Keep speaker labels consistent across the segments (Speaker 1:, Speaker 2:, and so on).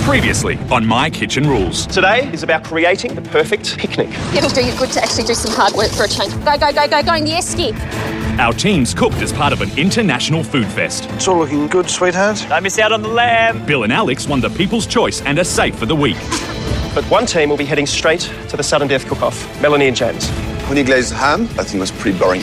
Speaker 1: Previously on My Kitchen Rules.
Speaker 2: Today is about creating the perfect picnic.
Speaker 3: It'll do you good to actually do some hard work for a change. Go, go, go, go, go in the esky.
Speaker 1: Our teams cooked as part of an international food fest.
Speaker 4: It's all looking good, sweetheart.
Speaker 5: Don't miss out on the lamb.
Speaker 1: Bill and Alex won the People's Choice and are safe for the week.
Speaker 2: But one team will be heading straight to the sudden death cook-off, Melanie and James.
Speaker 4: Honey glazed ham, I think was pretty boring.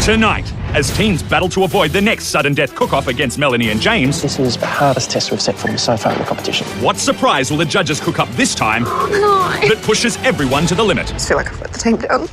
Speaker 1: Tonight, as teams battle to avoid the next sudden death cook-off against Melanie and James,
Speaker 2: This is the hardest test we've set for them so far in the competition.
Speaker 1: what surprise will the judges cook up this time that pushes everyone to the limit?
Speaker 6: I feel like I've let the team down.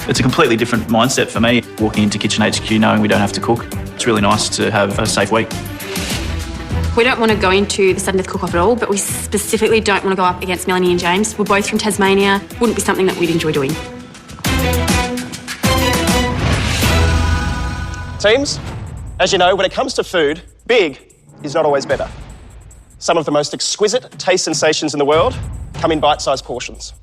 Speaker 5: It's a completely different mindset for me, walking into Kitchen HQ knowing we don't have to cook. It's really nice to have a safe week.
Speaker 7: We don't want to go into the sudden death cook-off at all, but we specifically don't want to go up against Melanie and James. We're both from Tasmania. Wouldn't be something that we'd enjoy doing.
Speaker 2: Teams, as you know, when it comes to food, big is not always better. Some of the most exquisite taste sensations in the world come in bite-sized portions.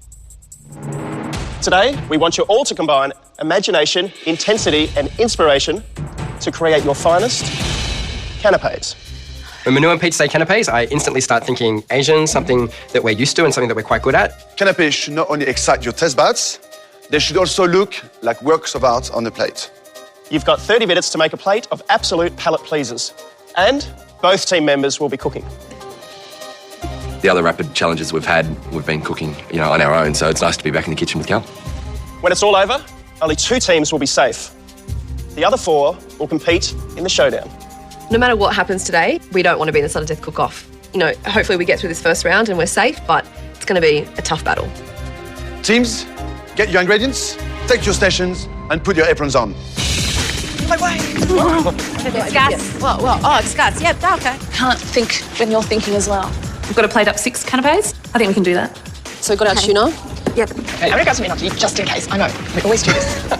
Speaker 2: Today, we want you all to combine imagination, intensity and inspiration to create your finest canapes.
Speaker 8: When Manu and Pete say canapes, I instantly start thinking Asian, something that we're used to and something that we're quite good at.
Speaker 4: Canapés should not only excite your taste buds, they should also look like works of art on the plate.
Speaker 2: You've got 30 minutes to make a plate of absolute palate pleasers. And both team members will be cooking.
Speaker 9: The other rapid challenges we've had, we've been cooking, on our own, so it's nice to be back in the kitchen with Cal.
Speaker 2: When it's all over, only 2 teams will be safe. The other 4 will compete in the showdown.
Speaker 6: No matter what happens today, we don't want to be in the sudden death cook-off. Hopefully we get through this first round and we're safe, but it's going to be a tough battle.
Speaker 4: Teams, get your ingredients, take your stations, and put your aprons on.
Speaker 3: It's gas. Oh, it's gas. Yep, okay.
Speaker 10: Can't think when you're thinking as well.
Speaker 7: We've got to plate up 6 canapes. I think we can do that.
Speaker 6: So we've got our tuna.
Speaker 10: Yep.
Speaker 6: Okay, I'm going to grab some enough just in case. I know, we always do this.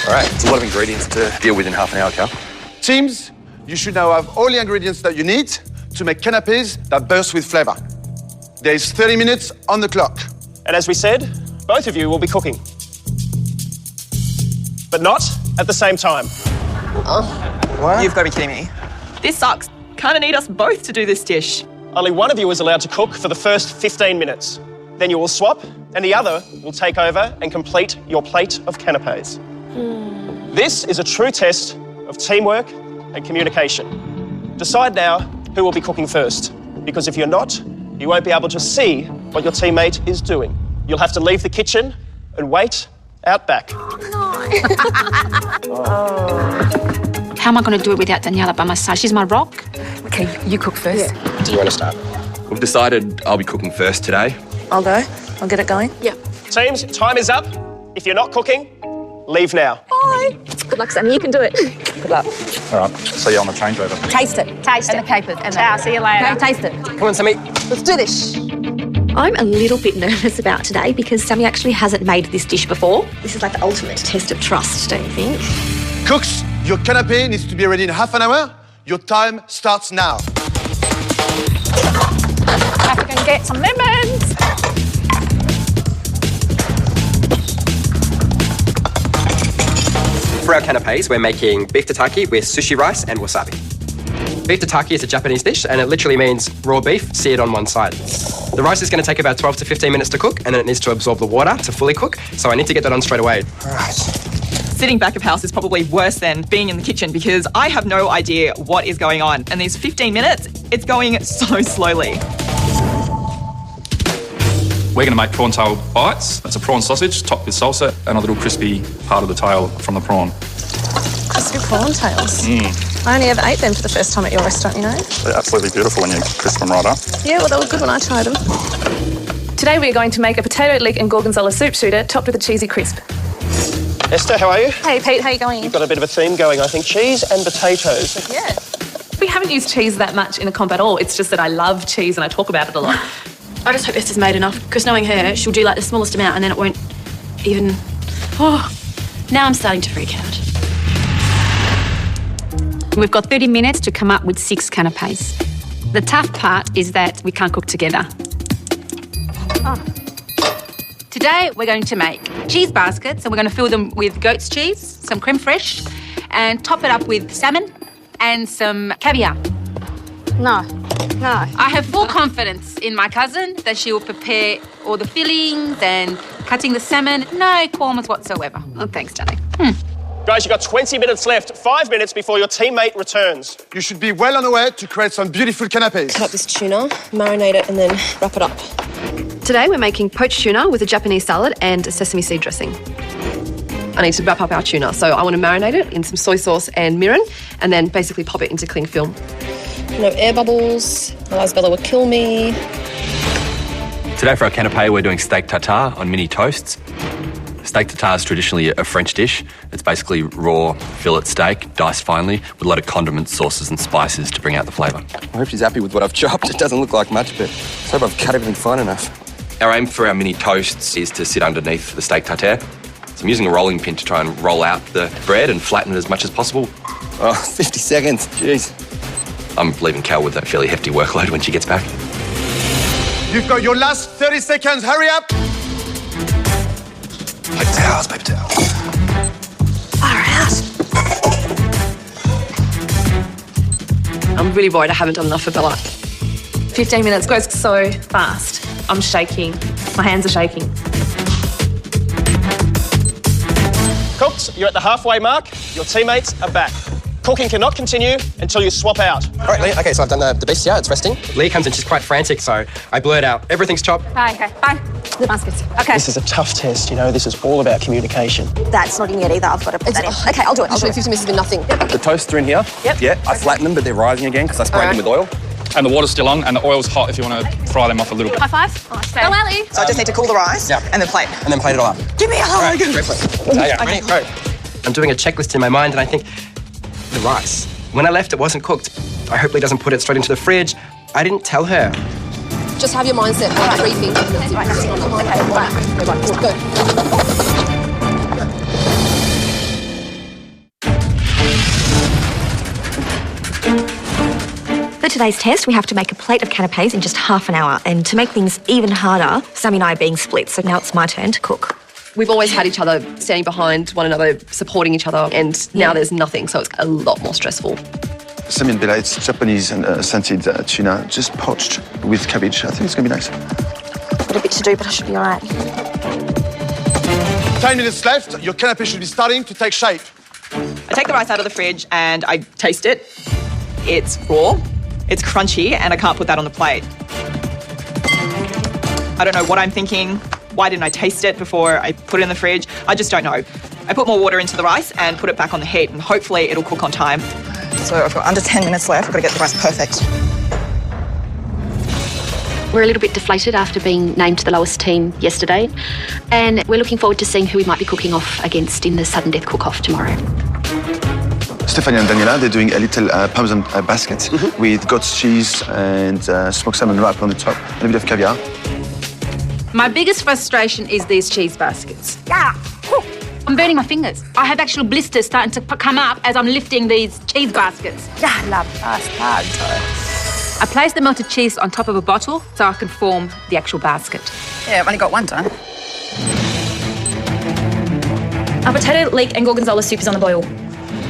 Speaker 9: All right, it's a lot of ingredients to deal with in half an hour, Cal.
Speaker 4: Teams, you should now have all the ingredients that you need to make canapés that burst with flavor. There is 30 minutes on the clock.
Speaker 2: And as we said, both of you will be cooking. But not at the same time.
Speaker 6: What?
Speaker 5: You've got to be kidding me.
Speaker 6: This sucks. Kind of need us both to do this dish.
Speaker 2: Only one of you is allowed to cook for the first 15 minutes. Then you will swap, and the other will take over and complete your plate of canapes. This is a true test of teamwork and communication. Decide now who will be cooking first, because if you're not, you won't be able to see what your teammate is doing. You'll have to leave the kitchen and wait out back.
Speaker 7: How am I going to do it without Daniela by my side? She's my rock.
Speaker 6: Okay, you cook first.
Speaker 9: Do you want to start? We've decided I'll be cooking first today.
Speaker 10: I'll go. I'll get it going.
Speaker 7: Yep.
Speaker 2: Teams, time is up. If you're not cooking, leave now.
Speaker 10: Bye. Good luck, Sammy. You can do it. Good luck.
Speaker 5: All right, see you on the changeover.
Speaker 10: Taste it. Taste
Speaker 3: And
Speaker 10: it.
Speaker 3: the capers.
Speaker 10: And
Speaker 3: Ciao, see you later.
Speaker 10: Okay, taste it.
Speaker 8: Come on, Sammy.
Speaker 10: Let's do this.
Speaker 3: I'm a little bit nervous about today because Sammy actually hasn't made this dish before. This is like the ultimate test of trust, don't you think?
Speaker 4: Cooks, your canapé needs to be ready in half an hour. Your time starts now.
Speaker 3: Have to go and get some lemons.
Speaker 8: For our canapes, we're making beef tataki with sushi rice and wasabi. Beef tataki is a Japanese dish, and it literally means raw beef seared on one side. The rice is going to take about 12 to 15 minutes to cook, and then it needs to absorb the water to fully cook, so I need to get that on straight away.
Speaker 4: All right.
Speaker 6: Sitting back of house is probably worse than being in the kitchen because I have no idea what is going on. And these 15 minutes, it's going so slowly.
Speaker 11: We're going to make prawn tail bites. It's a prawn sausage topped with salsa and a little crispy part of the tail from the prawn.
Speaker 10: Crispy prawn tails. I only ever ate them for the first time at your restaurant, you know?
Speaker 11: They're absolutely beautiful when you crisp them right up.
Speaker 10: Yeah, well, they were good when I tried them.
Speaker 12: Today we're going to make a potato leek and gorgonzola soup shooter topped with a cheesy crisp.
Speaker 2: Esther, how are you?
Speaker 10: Hey, Pete, how you going?
Speaker 2: You've got a bit of a theme going, I think. Cheese and potatoes.
Speaker 10: Yeah. We haven't used cheese that much in a comp at all. It's just that I love cheese and I talk about it a lot.
Speaker 7: I just hope Esther's made enough, because knowing her, she'll do like the smallest amount and then it won't even... Oh, now I'm starting to freak out.
Speaker 12: We've got 30 minutes to come up with 6 canapes. The tough part is that we can't cook together.
Speaker 13: Oh. Today we're going to make cheese baskets and we're going to fill them with goat's cheese, some creme fraiche, and top it up with salmon and some caviar.
Speaker 10: No.
Speaker 13: I have full confidence in my cousin that she will prepare all the fillings and cutting the salmon. No qualms whatsoever.
Speaker 12: Oh, thanks, darling.
Speaker 2: Guys, you've got 20 minutes left, 5 minutes before your teammate returns.
Speaker 4: You should be well on the way to create some beautiful canapes.
Speaker 10: Cut up this tuna, marinate it, and then wrap it up.
Speaker 6: Today we're making poached tuna with a Japanese salad and a sesame seed dressing. I need to wrap up our tuna, so I want to marinate it in some soy sauce and mirin and then basically pop it into cling film.
Speaker 10: No air bubbles, otherwise Bella would kill me.
Speaker 9: Today for our canapé, we're doing steak tartare on mini toasts. Steak tartare is traditionally a French dish. It's basically raw fillet steak, diced finely, with a lot of condiments, sauces and spices to bring out the flavour.
Speaker 8: I hope she's happy with what I've chopped. It doesn't look like much, but I hope I've cut everything fine enough.
Speaker 9: Our aim for our mini toasts is to sit underneath the steak tartare. So I'm using a rolling pin to try and roll out the bread and flatten it as much as possible.
Speaker 8: Oh, 50 seconds, jeez.
Speaker 9: I'm leaving Cal with a fairly hefty workload when she gets back.
Speaker 4: You've got your last 30 seconds. Hurry up.
Speaker 9: Paper towels, paper towels.
Speaker 6: I'm really worried I haven't done enough for Bella.
Speaker 10: 15 minutes goes so fast. I'm shaking. My hands are shaking.
Speaker 2: Cooked, you're at the halfway mark. Your teammates are back. Cooking cannot continue until you swap out.
Speaker 8: All right, Lee, okay, so I've done the base here, it's resting. Lee comes in, she's quite frantic, so I blurt out, everything's chopped.
Speaker 13: Bye, okay, bye.
Speaker 10: The baskets.
Speaker 13: Okay.
Speaker 2: This is a tough test, you know, this is all about communication.
Speaker 10: That's not in yet either. I've got to put that in. Okay, I'll do it.
Speaker 8: Literally 50 minutes has been nothing.
Speaker 9: The toasts are in here.
Speaker 10: Yep.
Speaker 9: Yeah, I flatten them, but they're rising again because I sprayed them with oil.
Speaker 11: And the water's still on and the oil's hot if you want to fry them off a little bit.
Speaker 13: High five.
Speaker 10: Oh, Ellie.
Speaker 14: So I just need to cool the rice and then plate.
Speaker 8: And then plate it all up.
Speaker 14: Give me a hug.
Speaker 8: Right, great plate. Ready? Go. I'm doing a checklist in my mind and I think, the rice. When I left, it wasn't cooked. I hope Lee doesn't put it straight into the fridge. I didn't tell her.
Speaker 10: Just have your mindset on 3 things.
Speaker 3: For today's test, we have to make a plate of canapes in just half an hour. And to make things even harder, Sammy and I are being split, so now it's my turn to cook.
Speaker 6: We've always had each other standing behind one another, supporting each other, and now there's nothing, so it's a lot more stressful.
Speaker 4: Sammy and Bella, it's Japanese and scented tuna, just poached with cabbage. I think it's going to be nice.
Speaker 10: I've got a bit to do, but I should be all right.
Speaker 4: 10 minutes left. Your canapé should be starting to take shape.
Speaker 6: I take the rice out of the fridge and I taste it. It's raw, it's crunchy, and I can't put that on the plate. I don't know what I'm thinking. Why didn't I taste it before I put it in the fridge? I just don't know. I put more water into the rice and put it back on the heat, and hopefully it'll cook on time.
Speaker 14: So I've got under 10 minutes left. I've got to get the rice perfect.
Speaker 12: We're a little bit deflated after being named the lowest team yesterday, and we're looking forward to seeing who we might be cooking off against in the sudden death cook-off tomorrow.
Speaker 4: Stephanie and Daniela, they're doing a little parmesan basket with goat's cheese and smoked salmon wrap on the top and a bit of caviar.
Speaker 13: My biggest frustration is these cheese baskets. Yeah. I'm burning my fingers. I have actual blisters starting to come up as I'm lifting these cheese baskets. I love I place the melted cheese on top of a bottle so I can form the actual basket.
Speaker 14: Yeah, I've only got one done.
Speaker 7: Our potato leek and gorgonzola soup is on the boil.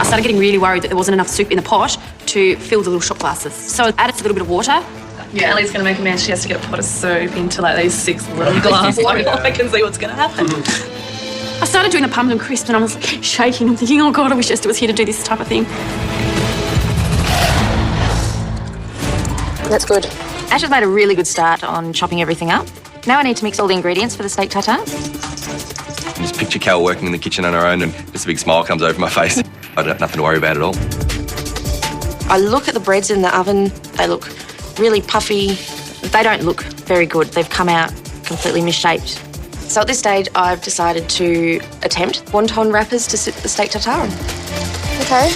Speaker 7: I started getting really worried that there wasn't enough soup in the pot to fill the little shot glasses. So I added a little bit of water.
Speaker 10: Yeah, Ellie's going to make a mess. She has to get a pot of soup into like these 6 little glasses. I can see what's going to happen.
Speaker 7: I started doing the pumpkin crisp and I was like, shaking. I'm thinking, oh God, I wish Esther was here to do this type of thing.
Speaker 10: That's good.
Speaker 3: Ash has made a really good start on chopping everything up. Now I need to mix all the ingredients for the steak tartare.
Speaker 9: Just picture Cal working in the kitchen on her own and just a big smile comes over my face. I don't have nothing to worry about at all.
Speaker 3: I look at the breads in the oven. They look really puffy. They don't look very good. They've come out completely misshaped. So at this stage, I've decided to attempt wonton wrappers to sit the steak tartare on.
Speaker 15: Okay,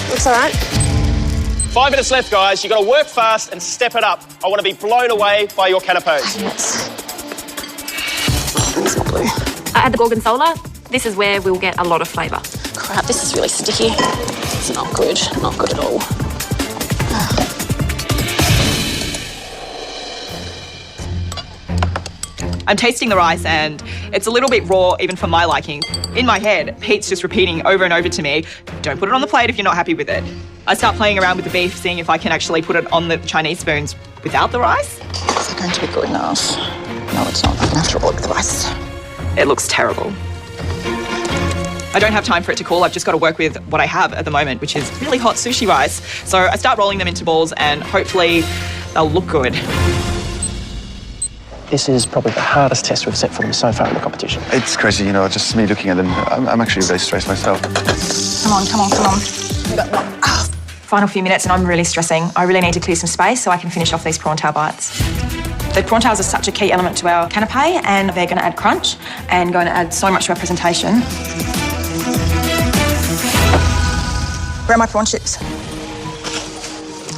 Speaker 15: looks all right.
Speaker 2: 5 minutes left, guys. You've got to work fast and step it up. I want to be blown away by your canapes.
Speaker 7: I add the gorgonzola. This is where we'll get a lot of flavour.
Speaker 15: Crap, this is really sticky. It's not good. Not good at all.
Speaker 14: I'm tasting the rice and it's a little bit raw even for my liking. In my head, Pete's just repeating over and over to me, don't put it on the plate if you're not happy with it. I start playing around with the beef, seeing if I can actually put it on the Chinese spoons without the rice. Is it going to be good enough? No, it's not. I'm gonna have to roll it with the rice. It looks terrible. I don't have time for it to cool. I've just got to work with what I have at the moment, which is really hot sushi rice. So I start rolling them into balls and hopefully they'll look good.
Speaker 2: This is probably the hardest test we've set for them so far in the competition.
Speaker 4: It's crazy, you know, just me looking at them. I'm actually very stressed myself.
Speaker 14: Come on, come on, come on. You got one. Oh. Final few minutes and I'm really stressing. I really need to clear some space so I can finish off these prawn tail bites. The prawn tails are such a key element to our canapé and they're going to add crunch and going to add so much to our presentation. Where are my prawn chips?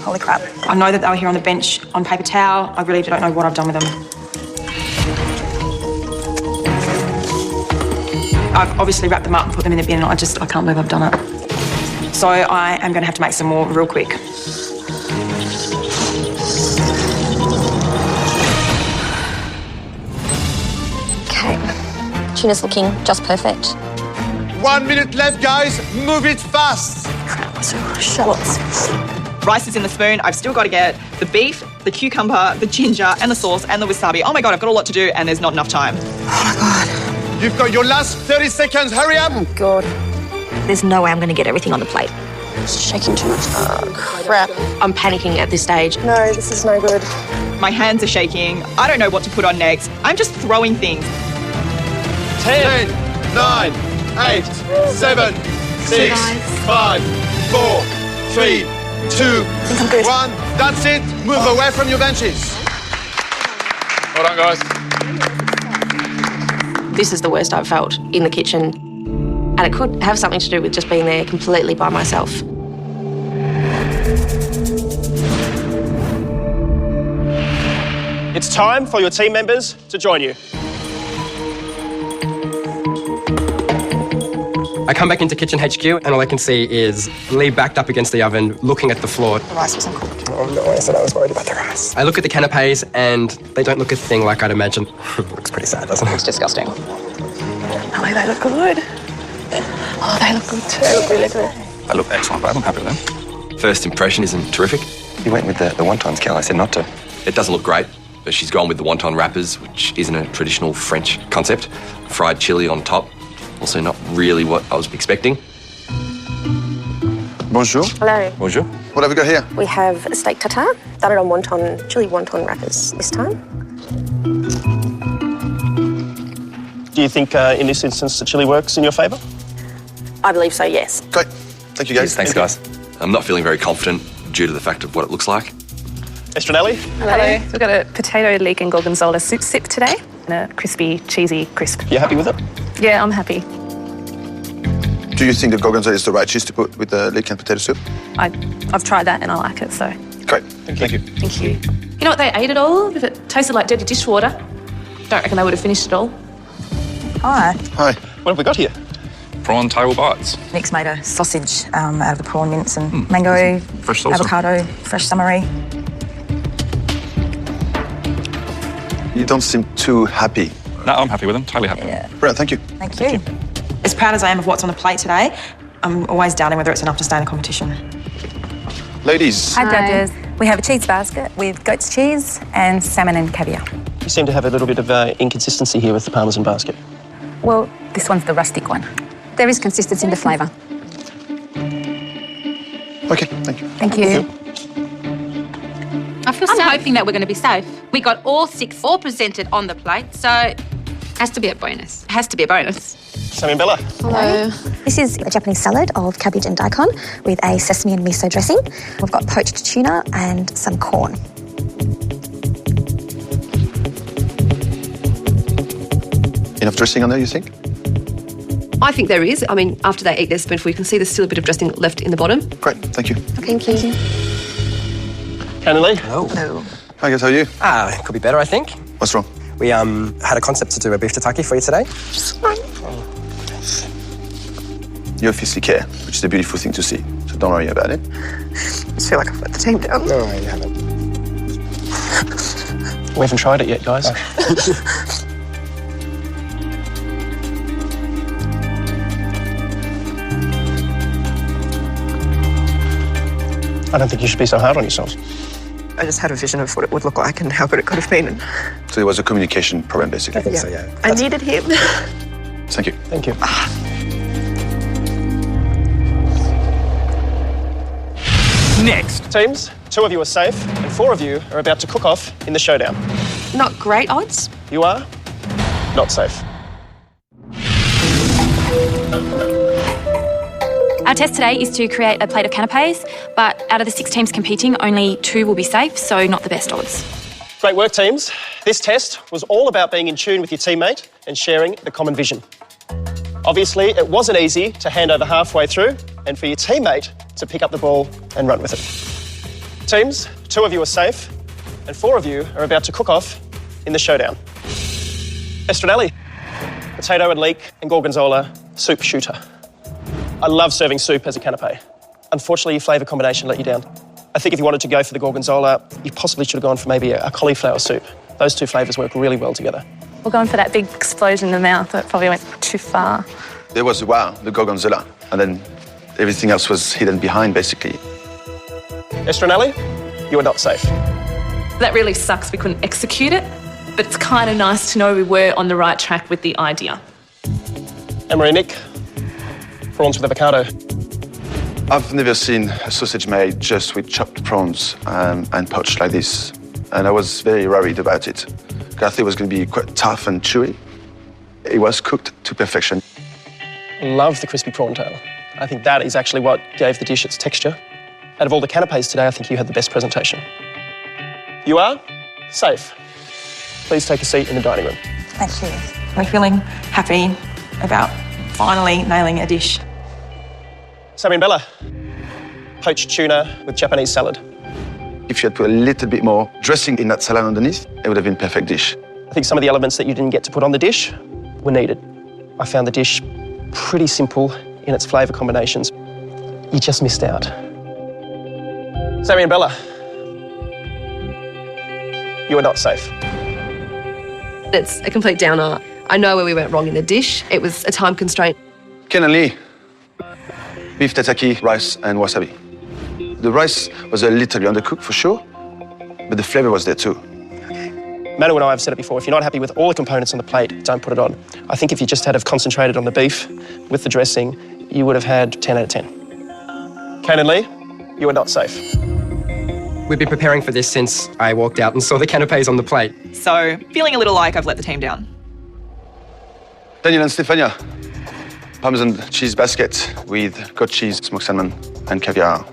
Speaker 14: Holy crap. I know that they were here on the bench on paper towel. I really don't know what I've done with them. I've obviously wrapped them up and put them in the bin and I can't believe I've done it. So I am going to have to make some more real quick.
Speaker 3: Okay, tuna's looking just perfect.
Speaker 16: 1 minute left, guys. Move it fast.
Speaker 14: Shallots. Rice is in the spoon. I've still got to get the beef, the cucumber, the ginger and the sauce and the wasabi. Oh my God, I've got a lot to do and there's not enough time. Oh my God.
Speaker 16: You've got your last 30 seconds. Hurry up.
Speaker 3: Oh God. There's no way I'm going to get everything on the plate.
Speaker 15: It's shaking too much. Oh, crap.
Speaker 3: I'm panicking at this stage.
Speaker 15: No, this is no good.
Speaker 14: My hands are shaking. I don't know what to put on next. I'm just throwing things.
Speaker 16: 10, 9, 8, 7, 6, 5, 4, 3, 2, 1. That's it. Move away from your benches.
Speaker 11: Well done, guys.
Speaker 3: This is the worst I've felt in the kitchen. And it could have something to do with just being there completely by myself.
Speaker 2: It's time for your team members to join you.
Speaker 8: I come back into Kitchen HQ and all I can see is Lee backed up against the oven, looking at the floor.
Speaker 14: The rice wasn't cooked.
Speaker 8: Oh no, I said I was worried about the rice. I look at the canapes and they don't look a thing like I'd imagine. Looks pretty sad, doesn't it?
Speaker 14: It's disgusting.
Speaker 15: Oh, they look good. Oh, they look good too. They look really good.
Speaker 11: They look excellent, babe. I'm happy with them.
Speaker 9: First impression isn't terrific.
Speaker 17: You went with the wontons, Cal. I said not to.
Speaker 9: It doesn't look great, but she's gone with the wonton wrappers, which isn't a traditional French concept. Fried chili on top, also not really what I was expecting.
Speaker 4: Bonjour.
Speaker 15: Hello.
Speaker 9: Bonjour.
Speaker 4: What have we got here?
Speaker 15: We have a steak tartare, started on chili wonton wrappers this time.
Speaker 2: Do you think in this instance the chili works in your favour?
Speaker 15: I believe so, yes.
Speaker 4: Great. Thank you, guys.
Speaker 9: Thanks, guys. I'm not feeling very confident due to the fact of what it looks like.
Speaker 2: Estranelli?
Speaker 10: Hello. We've got a potato, leek and gorgonzola soup sip today and a crispy, cheesy crisp.
Speaker 2: You happy with it?
Speaker 10: Yeah, I'm happy.
Speaker 4: Do you think the gorgonzola is the right cheese to put with the leek and potato soup?
Speaker 10: I've tried that and I like it, so.
Speaker 4: Great. Thank you.
Speaker 10: Thank you. You know what they ate it all? If it tasted like dirty dishwater, don't reckon they would have finished it all.
Speaker 14: Hi.
Speaker 4: Hi.
Speaker 2: What have we got here?
Speaker 11: Prawn tail bites.
Speaker 14: Nick's made a sausage out of the prawn mince and mango,
Speaker 11: Fresh salsa.
Speaker 14: avocado, fresh summery.
Speaker 4: You don't seem too happy.
Speaker 11: No, I'm happy with them. Totally happy.
Speaker 14: Yeah.
Speaker 4: Brilliant, thank you.
Speaker 14: Thank you. As proud as I am of what's on the plate today, I'm always doubting whether it's enough to stay in the competition.
Speaker 4: Ladies.
Speaker 18: Hi, judges. We have a cheese basket with goat's cheese and salmon and caviar.
Speaker 2: You seem to have a little bit of inconsistency here with the Parmesan basket.
Speaker 18: Well, this one's the rustic one. There is consistency in the flavour.
Speaker 4: Okay, thank you.
Speaker 18: Thank you.
Speaker 13: I'm hoping that we're going to be safe. We got all 6 presented on the plate, so has to be a bonus. Has to be a bonus.
Speaker 2: Sammy and Bella.
Speaker 3: Hello. This is a Japanese salad of cabbage and daikon with a sesame and miso dressing. We've got poached tuna and some corn.
Speaker 4: Enough dressing on there, you think?
Speaker 6: I think there is. I mean, after they eat their spoonful, you can see there's still a bit of dressing left in the bottom.
Speaker 4: Great, thank you.
Speaker 6: Thank you.
Speaker 2: Kennedy?
Speaker 8: Hello.
Speaker 4: Hi guys, how are you?
Speaker 8: It could be better, I think.
Speaker 4: What's wrong?
Speaker 8: We had a concept to do a beef tataki for you today.
Speaker 4: You obviously care, which is a beautiful thing to see. So don't worry about it.
Speaker 15: I just feel like I've let the team down.
Speaker 8: No, you haven't.
Speaker 2: We haven't tried it yet, guys. I don't think you should be so hard on yourselves.
Speaker 15: I just had a vision of what it would look like and how good it could have been.
Speaker 4: So it was a communication problem, basically.
Speaker 8: I think so, yeah.
Speaker 15: I needed him.
Speaker 4: Thank you.
Speaker 2: Thank you.
Speaker 1: Next.
Speaker 2: Teams, 2 of you are safe and 4 of you are about to cook off in the showdown.
Speaker 7: Not great odds.
Speaker 2: You are not safe.
Speaker 7: Our test today is to create a plate of canapes, but out of the 6 teams competing, only 2 will be safe, so not the best odds.
Speaker 2: Great work, teams. This test was all about being in tune with your teammate and sharing the common vision. Obviously, it wasn't easy to hand over halfway through and for your teammate to pick up the ball and run with it. Teams, 2 of you are safe and 4 of you are about to cook off in the showdown. Estradelli, potato and leek and gorgonzola soup shooter. I love serving soup as a canapé. Unfortunately, your flavour combination let you down. I think if you wanted to go for the gorgonzola, you possibly should have gone for maybe a cauliflower soup. Those 2 flavours work really well together.
Speaker 10: We're going for that big explosion in the mouth that probably went too far.
Speaker 4: There was, wow, the gorgonzola, and then everything else was hidden behind, basically.
Speaker 2: Estranelli, you are not safe.
Speaker 10: That really sucks we couldn't execute it, but it's kind of nice to know we were on the right track with the idea.
Speaker 2: Emery Nick, prawns with avocado.
Speaker 4: I've never seen a sausage made just with chopped prawns and poached like this. And I was very worried about it. I thought it was going to be quite tough and chewy. It was cooked to perfection.
Speaker 2: Love the crispy prawn tail. I think that is actually what gave the dish its texture. Out of all the canapes today, I think you had the best presentation. You are safe. Please take a seat in the dining room.
Speaker 14: Thank you. We're feeling happy about finally nailing a dish.
Speaker 2: Sammy and Bella, poached tuna with Japanese salad.
Speaker 4: If you had put a little bit more dressing in that salad underneath, it would have been a perfect dish.
Speaker 2: I think some of the elements that you didn't get to put on the dish were needed. I found the dish pretty simple in its flavour combinations. You just missed out. Sammy and Bella, you are not safe.
Speaker 6: It's a complete downer. I know where we went wrong in the dish. It was a time constraint.
Speaker 4: Ken and Lee, beef tataki, rice and wasabi. The rice was a little undercooked for sure, but the flavour was there too.
Speaker 2: Manu and I have said it before, if you're not happy with all the components on the plate, don't put it on. I think if you just had have concentrated on the beef with the dressing, you would have had 10 out of 10. Kane and Lee, you are not safe.
Speaker 8: We've been preparing for this since I walked out and saw the canapes on the plate.
Speaker 14: So, feeling a little like I've let the team down.
Speaker 4: Daniel and Stefania, Parmesan cheese basket with goat cheese, smoked salmon and caviar.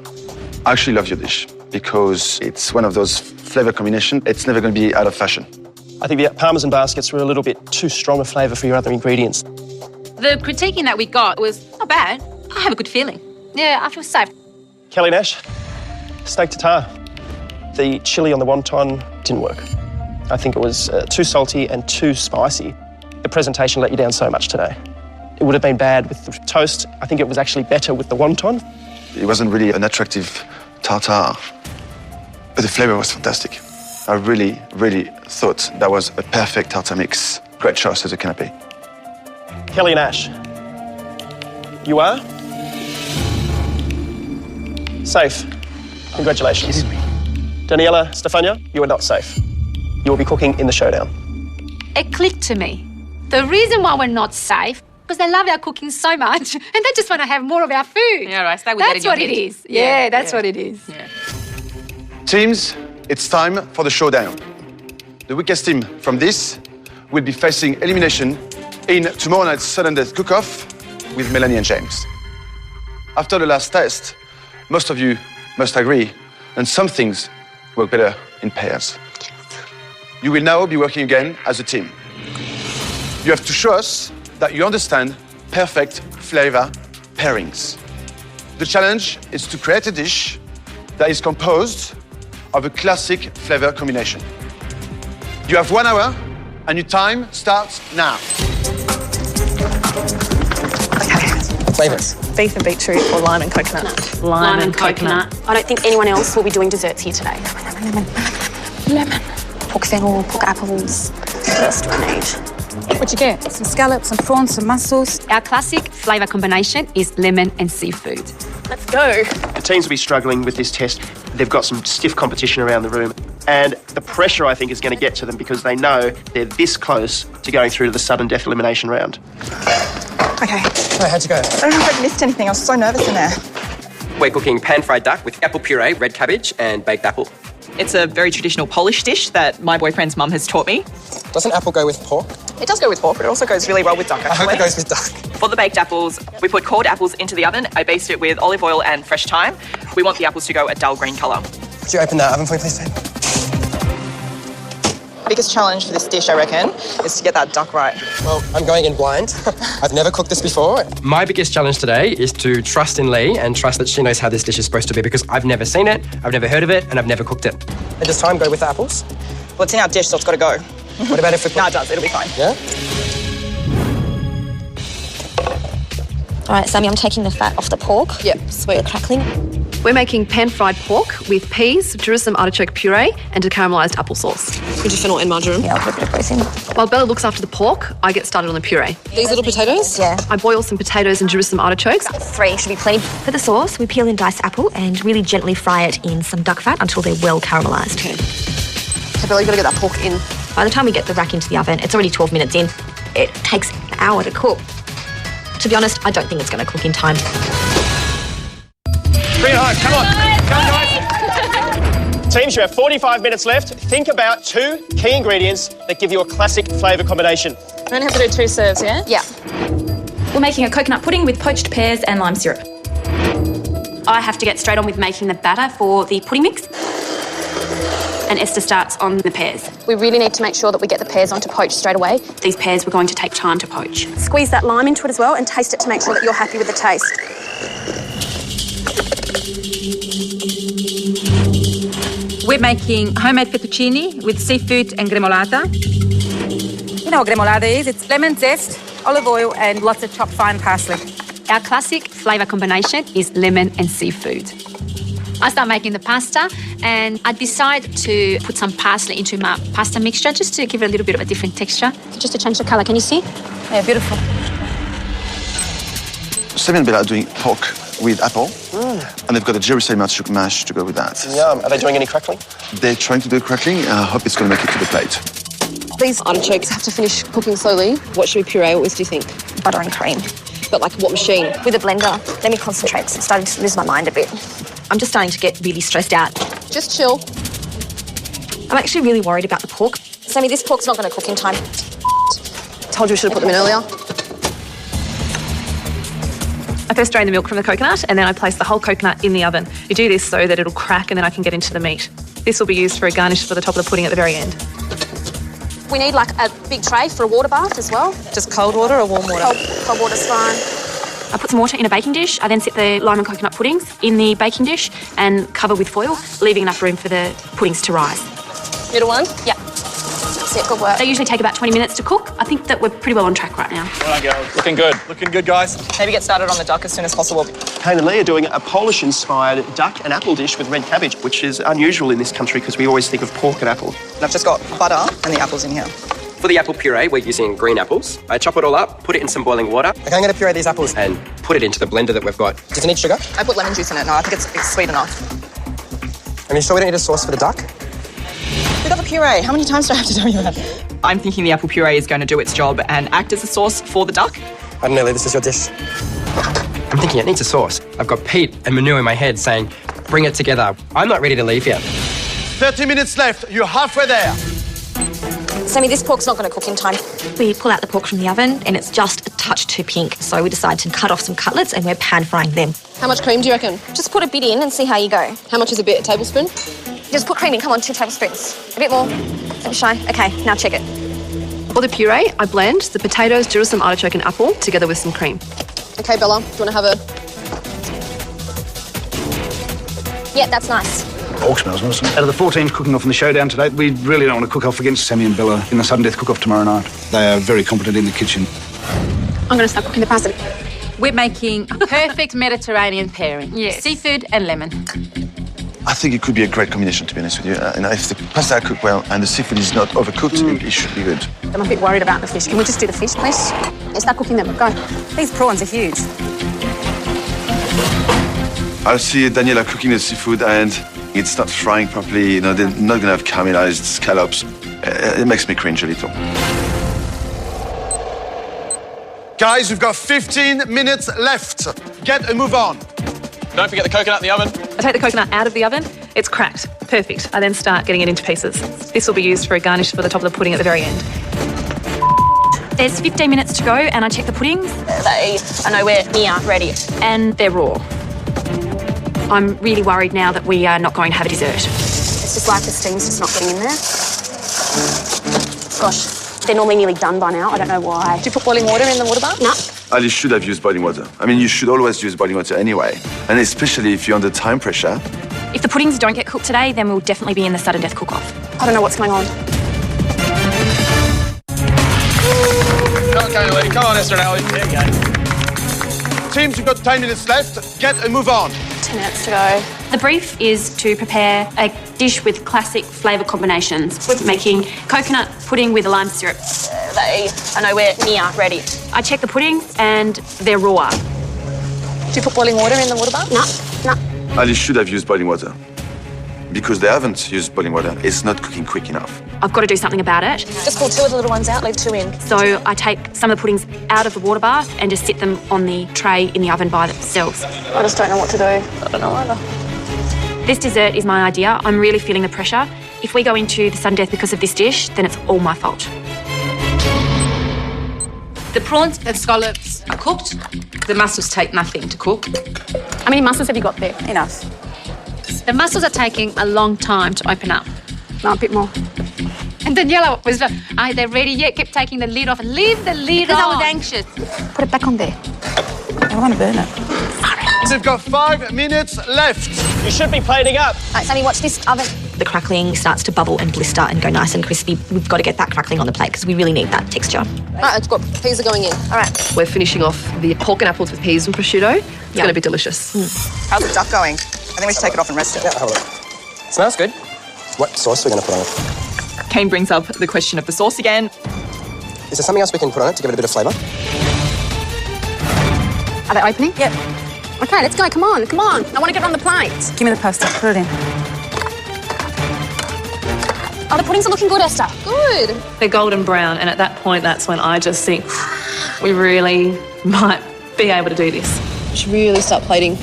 Speaker 4: I actually love your dish because it's one of those flavour combinations. It's never going to be out of fashion.
Speaker 2: I think the Parmesan baskets were a little bit too strong a flavour for your other ingredients.
Speaker 13: The critiquing that we got was not bad. I have a good feeling. Yeah, I feel safe.
Speaker 2: Kelly Nash, steak tartare. The chilli on the wonton didn't work. I think it was too salty and too spicy. The presentation let you down so much today. It would have been bad with the toast. I think it was actually better with the wonton.
Speaker 4: It wasn't really an attractive tartare, but the flavour was fantastic. I really, really thought that was a perfect tartare mix. Great choice as a canapé.
Speaker 2: Kelly and Ash, you are safe. Congratulations. Daniela, Stefania, you are not safe. You will be cooking in the showdown.
Speaker 13: It clicked to me. The reason why we're not safe because they love our cooking so much and they just want to have more of our food.
Speaker 10: Yeah, right. Stay with
Speaker 13: that's what it is. Yeah, that's what it is.
Speaker 10: Yeah.
Speaker 4: Teams, it's time for the showdown. The weakest team from this will be facing elimination in tomorrow night's sudden death cook-off with Melanie and James. After the last test, most of you must agree, and some things work better in pairs. You will now be working again as a team. You have to show us that you understand perfect flavor pairings. The challenge is to create a dish that is composed of a classic flavor combination. You have 1 hour and your time starts now.
Speaker 15: Flavours. Beef and beetroot or lime and coconut.
Speaker 7: Lime and coconut. I don't think anyone else will be doing desserts here today.
Speaker 18: Lemon. Pork fennel, pork apples. What else do I need?
Speaker 13: What'd you get? Some scallops, some prawns, some mussels.
Speaker 7: Our classic flavour combination is lemon and seafood.
Speaker 15: Let's go.
Speaker 2: The teams will be struggling with this test. They've got some stiff competition around the room. And the pressure, I think, is going to get to them because they know they're this close to going through to the sudden death elimination round.
Speaker 15: Okay.
Speaker 8: Hey, how'd you go?
Speaker 15: I don't know if I've missed anything. I was so nervous in there.
Speaker 8: We're cooking pan-fried duck with apple puree, red cabbage and baked apple.
Speaker 14: It's a very traditional Polish dish that my boyfriend's mum has taught me.
Speaker 8: Doesn't apple go with pork?
Speaker 15: It does go with pork, but it also goes really well with duck, actually.
Speaker 8: I hope it goes with duck.
Speaker 14: For the baked apples, we put cored apples into the oven. I baste it with olive oil and fresh thyme. We want the apples to go a dull green colour.
Speaker 8: Could you open that oven for me, please, babe?
Speaker 15: Biggest challenge for this dish, I reckon, is to get that duck right.
Speaker 8: Well, I'm going in blind. I've never cooked this before. My biggest challenge today is to trust in Lee and trust that she knows how this dish is supposed to be because I've never seen it, I've never heard of it, and I've never cooked it. And does thyme go with the apples?
Speaker 15: Well, it's in our dish, so it's got to go.
Speaker 8: What about if we put...
Speaker 15: No, it does. It'll be fine.
Speaker 8: Yeah?
Speaker 3: All right, Sammy, I'm taking the fat off the pork.
Speaker 6: Yep, sweet.
Speaker 3: The crackling.
Speaker 6: We're making pan-fried pork with peas, Jerusalem artichoke puree and a caramelised apple sauce. With fennel and marjoram.
Speaker 3: Yeah, I'll put a bit of both in.
Speaker 6: While Bella looks after the pork, I get started on the puree. These little potatoes?
Speaker 3: Yeah.
Speaker 6: I boil some potatoes and Jerusalem artichokes.
Speaker 3: 3 should be plenty. For the sauce, we peel and dice apple and really gently fry it in some duck fat until they're well caramelised.
Speaker 6: Okay, Bella, you've got to get that pork in.
Speaker 3: By the time we get the rack into the oven, it's already 12 minutes in. It takes an hour to cook. To be honest, I don't think it's going to cook in time.
Speaker 2: Bring it home, come on. Come on, guys. Teams, you have 45 minutes left. Think about 2 key ingredients that give you a classic flavour combination.
Speaker 15: We only have to do 2 serves, yeah?
Speaker 6: Yeah.
Speaker 7: We're making a coconut pudding with poached pears and lime syrup. I have to get straight on with making the batter for the pudding mix. And Esther starts on the pears.
Speaker 19: We really need to make sure that we get the pears onto poach straight away.
Speaker 7: These pears were going to take time to poach.
Speaker 19: Squeeze that lime into it as well and taste it to make sure that you're happy with the taste.
Speaker 13: We're making homemade fettuccine with seafood and gremolata. You know what gremolata is? It's lemon zest, olive oil and lots of chopped fine parsley.
Speaker 7: Our classic flavour combination is lemon and seafood.
Speaker 12: I start making the pasta and I decide to put some parsley into my pasta mixture just to give it a little bit of a different texture.
Speaker 19: Just to change the colour, can you see?
Speaker 13: Yeah, beautiful.
Speaker 4: Sammy and Bella are doing pork with apple, and they've got a Jerusalem artichoke mash to go with that.
Speaker 2: Yum. Are they doing any crackling?
Speaker 4: They're trying to do crackling. I hope it's going to make it to the plate.
Speaker 6: These artichokes have to finish cooking slowly. What should we puree with, do you think?
Speaker 3: Butter and cream.
Speaker 6: But like what machine?
Speaker 3: With a blender. Let me concentrate. I'm starting to lose my mind a bit. I'm just starting to get really stressed out.
Speaker 6: Just chill.
Speaker 3: I'm actually really worried about the pork. Sammy, this pork's not going to cook in time.
Speaker 6: Told you we should have put them in earlier.
Speaker 10: I first drain the milk from the coconut and then I place the whole coconut in the oven. You do this so that it'll crack and then I can get into the meat. This will be used for a garnish for the top of the pudding at the very end.
Speaker 19: We need like a big tray for a water bath as well.
Speaker 15: Just cold water or warm water?
Speaker 19: Cold water's fine.
Speaker 7: I put some water in a baking dish. I then set the lime and coconut puddings in the baking dish and cover with foil, leaving enough room for the puddings to rise.
Speaker 19: Middle one?
Speaker 7: Yeah.
Speaker 19: That's it, good work.
Speaker 7: They usually take about 20 minutes to cook. I think that we're pretty well on track right now.
Speaker 11: Well done, girls. Looking good. Looking good, guys.
Speaker 15: Maybe get started on the duck as soon as possible.
Speaker 2: Kane and Lee are doing a Polish-inspired duck and apple dish with red cabbage, which is unusual in this country because we always think of pork and apple.
Speaker 15: And I've just got butter and the apples in here.
Speaker 8: For the apple puree, we're using green apples. I chop it all up, put it in some boiling water. Okay, I'm going to puree these apples and put it into the blender that we've got. Does it need sugar?
Speaker 15: I put lemon juice in it. No, I think it's sweet enough.
Speaker 8: Are you sure we don't need a sauce for the duck?
Speaker 15: We got the puree. How many times do I have to tell you that?
Speaker 14: I'm thinking the apple puree is going to do its job and act as a sauce for the duck.
Speaker 8: I don't know, Lee, this is your dish. I'm thinking it needs a sauce. I've got Pete and Manu in my head saying, bring it together. I'm not ready to leave yet.
Speaker 16: 30 minutes left. You're halfway there.
Speaker 3: Sammy, this pork's not going to cook in time. We pull out the pork from the oven and it's just a touch too pink. So we decide to cut off some cutlets and we're pan frying them.
Speaker 6: How much cream do you reckon?
Speaker 3: Just put a bit in and see how you go.
Speaker 6: How much is a bit? A tablespoon?
Speaker 3: Just put cream in. Come on, 2 tablespoons. A bit more. Don't be shy. Okay, now check it.
Speaker 6: For the puree, I blend the potatoes, Jerusalem artichoke and apple together with some cream.
Speaker 20: Okay, Bella, do you want to have a...
Speaker 19: Yeah, that's nice.
Speaker 21: Pork smells nice. Out of the 4 teams cooking off in the showdown today, we really don't want to cook off against Sammy and Bella in the sudden death cook-off tomorrow night. They are very competent in the kitchen.
Speaker 18: I'm going to start cooking the pasta.
Speaker 13: We're making a perfect Mediterranean pairing.
Speaker 18: Yes.
Speaker 13: Seafood and lemon.
Speaker 4: I think it could be a great combination, to be honest with you. If the pasta cooked well and the seafood is not overcooked, it should be good.
Speaker 18: I'm a bit worried about the fish. Can we just do the fish, please? Yeah, start cooking them. Go. These prawns are huge.
Speaker 4: I'll see Daniela cooking the seafood and it's not frying properly. You know, they're not going to have caramelized scallops. It makes me cringe a little.
Speaker 16: Guys, we've got 15 minutes left. Get a move on.
Speaker 2: Don't forget the coconut in the oven.
Speaker 10: I take the coconut out of the oven. It's cracked. Perfect. I then start getting it into pieces. This will be used for a garnish for the top of the pudding at the very end.
Speaker 7: There's 15 minutes to go and I check the puddings.
Speaker 19: They are nowhere near ready.
Speaker 7: And they're raw. I'm really worried now that we are not going to have a dessert.
Speaker 19: It's just like the steam's just not getting in there. Gosh, they're normally nearly done by now. I don't know why.
Speaker 18: Do you put boiling water in the water bath?
Speaker 19: No.
Speaker 4: Ali should have used boiling water. I mean, you should always use boiling water anyway. And especially if you're under time pressure.
Speaker 7: If the puddings don't get cooked today, then we'll definitely be in the sudden death cook-off.
Speaker 19: I don't know what's going on.
Speaker 2: Come on, Kaylee. Come on, Esther and Ali. There you go.
Speaker 16: Teams, you've got 10 minutes left. Get a move on.
Speaker 19: 10 minutes to go.
Speaker 7: The brief is to prepare a dish with classic flavour combinations. We're making coconut pudding with a lime syrup.
Speaker 19: They are nowhere near ready.
Speaker 7: I check the puddings and they're raw.
Speaker 18: Do you put boiling water in the water bath?
Speaker 19: No.
Speaker 4: Ali should have used boiling water. Because they haven't used boiling water, it's not cooking quick enough.
Speaker 7: I've got to do something about it.
Speaker 19: Just pull 2 of the little ones out, leave 2 in.
Speaker 7: So I take some of the puddings out of the water bath and just sit them on the tray in the oven by themselves.
Speaker 19: I just don't know what to do. I don't know either.
Speaker 7: This dessert is my idea. I'm really feeling the pressure. If we go into the sudden death because of this dish, then it's all my fault.
Speaker 13: The prawns and scallops are cooked. The mussels take nothing to cook.
Speaker 18: How many mussels have you got there?
Speaker 13: Enough.
Speaker 18: The mussels are taking a long time to open up. No, a bit more.
Speaker 13: And Daniela was like, are they ready yet? Kept taking the lid off. Leave the lid on.
Speaker 18: Because I was anxious. Put it back on there. I don't want to burn it.
Speaker 16: You've got 5 minutes left.
Speaker 2: You should be plating up.
Speaker 19: All right, Sammy, watch this oven.
Speaker 3: The crackling starts to bubble and blister and go nice and crispy. We've got to get that crackling on the plate because we really need that texture.
Speaker 20: All right, it's got peas are going in.
Speaker 19: All right.
Speaker 6: We're finishing off the pork and apples with peas and prosciutto. It's going to be delicious.
Speaker 14: How's the duck going? I think we should take it off and rest it.
Speaker 8: Yeah, have a look. Smells good. What sauce are we going to put on it?
Speaker 14: Kane brings up the question of the sauce again.
Speaker 8: Is there something else we can put on it to give it a bit of flavour?
Speaker 18: Are they opening?
Speaker 19: Yep. Okay, let's go. Come on, come on. I want to get it on the plate.
Speaker 18: Give me the pasta. Put it in.
Speaker 19: Oh, the puddings are looking good, Esther. Good.
Speaker 10: They're golden brown, and at that point, that's when I just think we really might be able to do this.
Speaker 20: You should really start plating.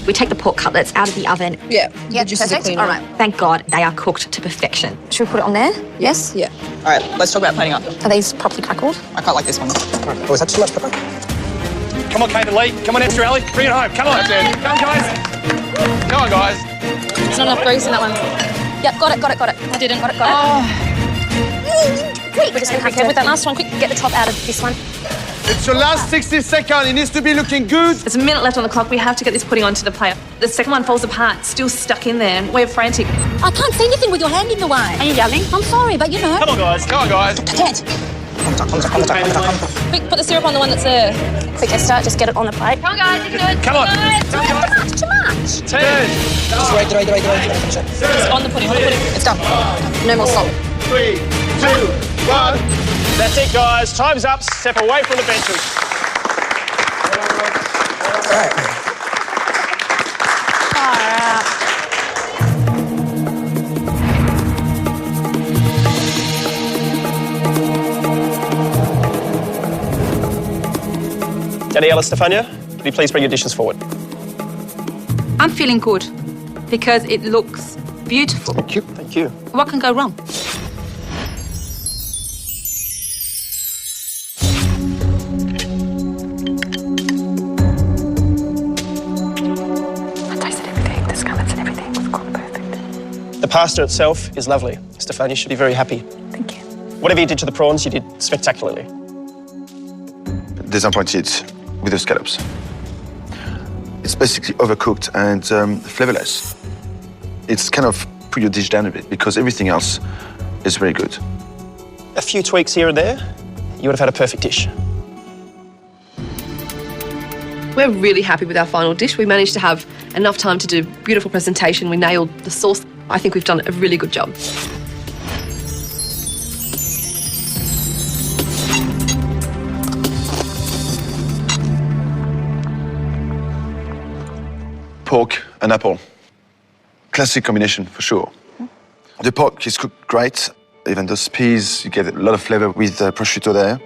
Speaker 3: We take the pork cutlets out of the oven.
Speaker 20: Yeah.
Speaker 19: Yeah, perfect. All right.
Speaker 3: Thank God they are cooked to perfection.
Speaker 19: Should we put it on there? Yes?
Speaker 20: Yeah.
Speaker 14: All right, let's talk about plating up.
Speaker 19: Are these properly crackled?
Speaker 14: I quite like this one.
Speaker 8: Oh, is that too much pepper?
Speaker 2: Come on, Kate and Lee. Come on, Esther, Ali. Bring it home. Come on. Come on, guys. Come on, guys.
Speaker 19: There's not enough grease in that one. Yep, got it. I didn't. Got it. Quick, we're just going to have to, with that last one, quick, get the top out of this one.
Speaker 16: It's your last 60 seconds. It needs to be looking good.
Speaker 10: There's a minute left on the clock. We have to get this pudding onto the plate. The second one falls apart, still stuck in there, and we're frantic.
Speaker 19: I can't see anything with your hand in the way. Are you yelling? I'm sorry, but you know.
Speaker 2: Come on, guys. Come on, guys.
Speaker 19: I can't. Quick, put the syrup on the one that's there. Quick, Esther, just get it on the plate.
Speaker 13: Come on, guys, you can do it.
Speaker 2: Come on.
Speaker 19: Come on, guys. Too much.
Speaker 2: 10.
Speaker 8: Just wait.
Speaker 19: Just on the pudding. It's done. No more salt.
Speaker 16: 3, 2, 1.
Speaker 2: That's it, guys. Time's up. Step away from the benches.
Speaker 8: All right.
Speaker 2: Daniela, Stefania, could you please bring your dishes forward?
Speaker 13: I'm feeling good because it looks beautiful.
Speaker 2: Thank you. Thank you.
Speaker 13: What can go wrong?
Speaker 18: I tasted everything. The scallops and everything was cooked perfect.
Speaker 2: The pasta itself is lovely. Stefania should be very happy.
Speaker 18: Thank you.
Speaker 2: Whatever you did to the prawns, you did spectacularly.
Speaker 4: Disappointed with the scallops. It's basically overcooked and flavorless. It's kind of put your dish down a bit because everything else is very good.
Speaker 2: A few tweaks here and there, you would have had a perfect dish.
Speaker 6: We're really happy with our final dish. We managed to have enough time to do beautiful presentation. We nailed the sauce. I think we've done a really good job.
Speaker 4: Pork and apple. Classic combination for sure. The pork is cooked great. Even those peas, you get a lot of flavor with the prosciutto there.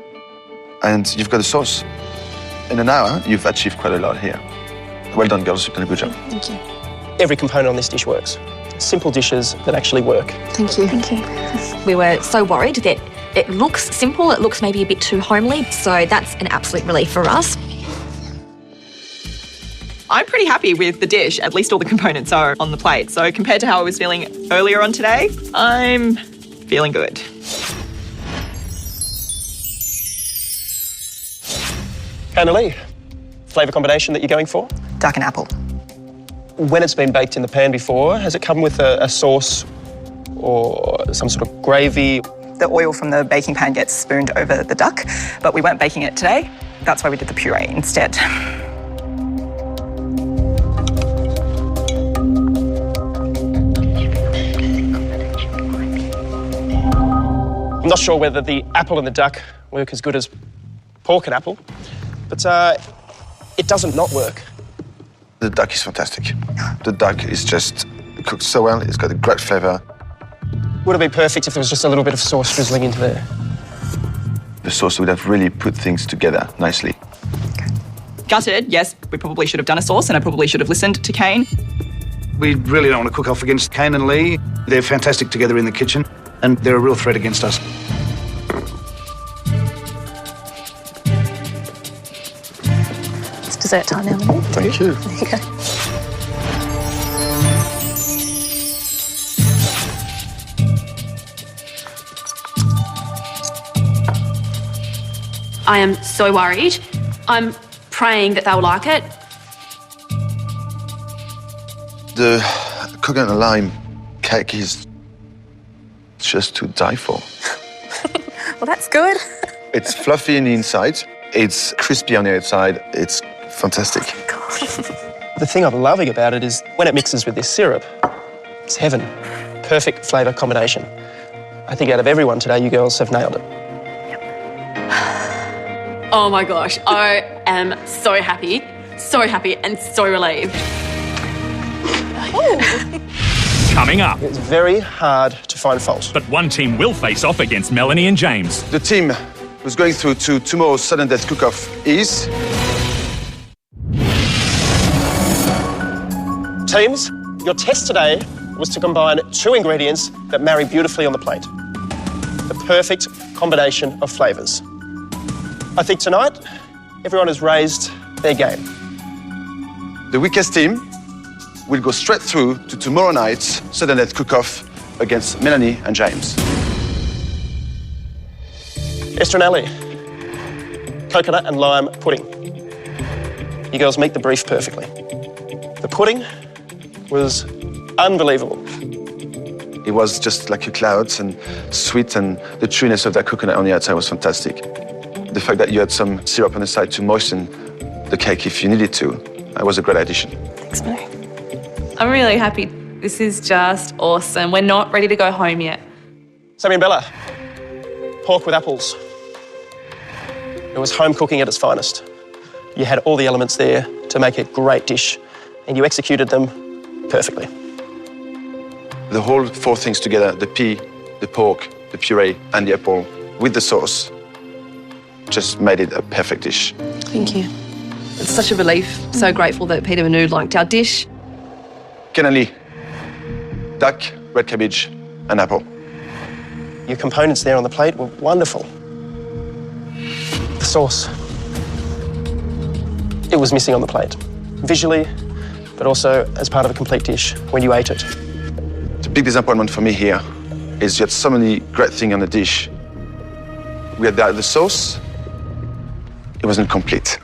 Speaker 4: And you've got the sauce. In an hour, you've achieved quite a lot here. Well done, girls. You've done a good job.
Speaker 13: Thank you.
Speaker 2: Every component on this dish works. Simple dishes that actually work.
Speaker 13: Thank you. Thank you.
Speaker 3: We were so worried that it looks simple, it looks maybe a bit too homely, so that's an absolute relief for us.
Speaker 14: I'm pretty happy with the dish. At least all the components are on the plate. So compared to how I was feeling earlier on today, I'm feeling good.
Speaker 2: Annalie, flavour combination that you're going for?
Speaker 5: Duck and apple.
Speaker 2: When it's been baked in the pan before, has it come with a sauce or some sort of gravy?
Speaker 5: The oil from the baking pan gets spooned over the duck, but we weren't baking it today. That's why we did the puree instead.
Speaker 2: I'm not sure whether the apple and the duck work as good as pork and apple, but it doesn't not work.
Speaker 4: The duck is fantastic. The duck is just cooked so well. It's got a great flavour.
Speaker 2: Would have been perfect if there was just a little bit of sauce drizzling into there.
Speaker 4: The sauce would have really put things together nicely.
Speaker 14: Gutted, yes, we probably should have done a sauce and I probably should have listened to Kane.
Speaker 21: We really don't want to cook off against Kane and Lee. They're fantastic together in the kitchen and they're a real threat against us.
Speaker 13: It's dessert time now, Melanie.
Speaker 4: Thank you.
Speaker 13: There you go.
Speaker 7: I am so worried. I'm praying that they'll like it.
Speaker 4: The coconut and lime cake is just to die for.
Speaker 13: Well, that's good.
Speaker 4: It's fluffy on the inside. It's crispy on the outside. It's fantastic.
Speaker 2: The thing I'm loving about it is when it mixes with this syrup, it's heaven. Perfect flavour combination. I think out of everyone today, you girls have nailed it.
Speaker 7: Oh my gosh, I am so happy and so relieved.
Speaker 1: Coming up.
Speaker 2: It's very hard to find fault.
Speaker 1: But one team will face off against Melanie and James.
Speaker 4: The team who's going through to tomorrow's sudden death cook-off is...
Speaker 2: Teams, your test today was to combine two ingredients that marry beautifully on the plate. The perfect combination of flavours. I think tonight, everyone has raised their game.
Speaker 4: The weakest team will go straight through to tomorrow night's sudden death cook-off against Melanie and James.
Speaker 2: Esther and Ellie, coconut and lime pudding. You girls meet the brief perfectly. The pudding was unbelievable.
Speaker 4: It was just like a cloud and sweet, and the chewiness of that coconut on the outside was fantastic. The fact that you had some syrup on the side to moisten the cake if you needed to, that was a great addition.
Speaker 13: Thanks, Mary.
Speaker 10: I'm really happy. This is just awesome. We're not ready to go home yet.
Speaker 2: Sammy and Bella, pork with apples. It was home cooking at its finest. You had all the elements there to make a great dish, and you executed them perfectly.
Speaker 4: The whole four things together, the pea, the pork, the puree, and the apple, with the sauce, just made it a perfect dish.
Speaker 6: Thank you. It's such a relief. So grateful that Peter Manu liked our dish.
Speaker 4: Ken and Lee, duck, red cabbage, and apple.
Speaker 2: Your components there on the plate were wonderful. The sauce. It was missing on the plate. Visually, but also as part of a complete dish when you ate it.
Speaker 4: The big disappointment for me here is you had so many great things on the dish, we had the sauce. It wasn't complete.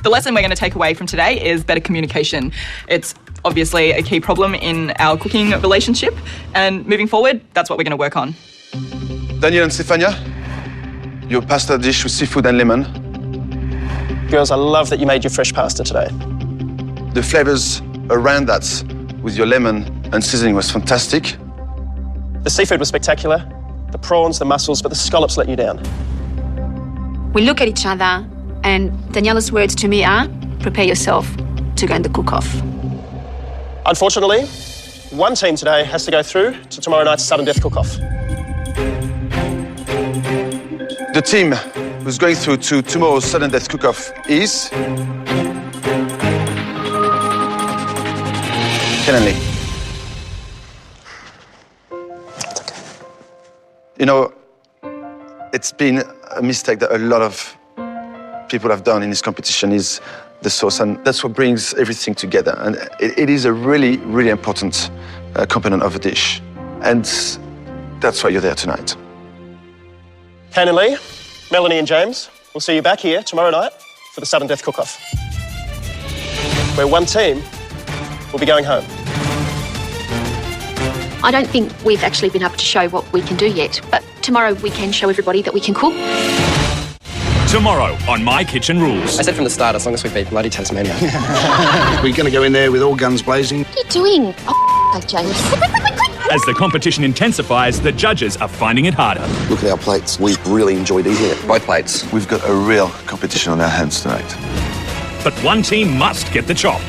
Speaker 14: The lesson we're going to take away from today is better communication. It's obviously a key problem in our cooking relationship, and moving forward, that's what we're going to work on.
Speaker 4: Daniel and Stefania, your pasta dish with seafood and lemon.
Speaker 2: Girls, I love that you made your fresh pasta today.
Speaker 4: The flavors around that with your lemon and seasoning was fantastic.
Speaker 2: The seafood was spectacular. The prawns, the mussels, but the scallops let you down.
Speaker 7: We look at each other, and Daniela's words to me are, prepare yourself to go in the cook-off.
Speaker 2: Unfortunately, one team today has to go through to tomorrow night's sudden death cook-off.
Speaker 4: The team who's going through to tomorrow's sudden death cook-off is Ken and Lee. You know, it's been a mistake that a lot of people have done in this competition is the sauce, and that's what brings everything together. And it is a really, really important component of a dish. And that's why you're there tonight.
Speaker 2: Kane and Lee, Melanie and James, we'll see you back here tomorrow night for the sudden death cook-off, where one team will be going home.
Speaker 12: I don't think we've actually been able to show what we can do yet, but tomorrow we can show everybody that we can cook.
Speaker 1: Tomorrow on My Kitchen Rules.
Speaker 8: I said from the start, as long as we beat bloody Tasmania.
Speaker 21: We're going to go in there with all guns blazing.
Speaker 12: What are you doing? Oh, James.
Speaker 1: As the competition intensifies, the judges are finding it harder.
Speaker 17: Look at our plates. We really enjoyed eating it.
Speaker 9: Both plates.
Speaker 4: We've got a real competition on our hands tonight.
Speaker 1: But one team must get the chop.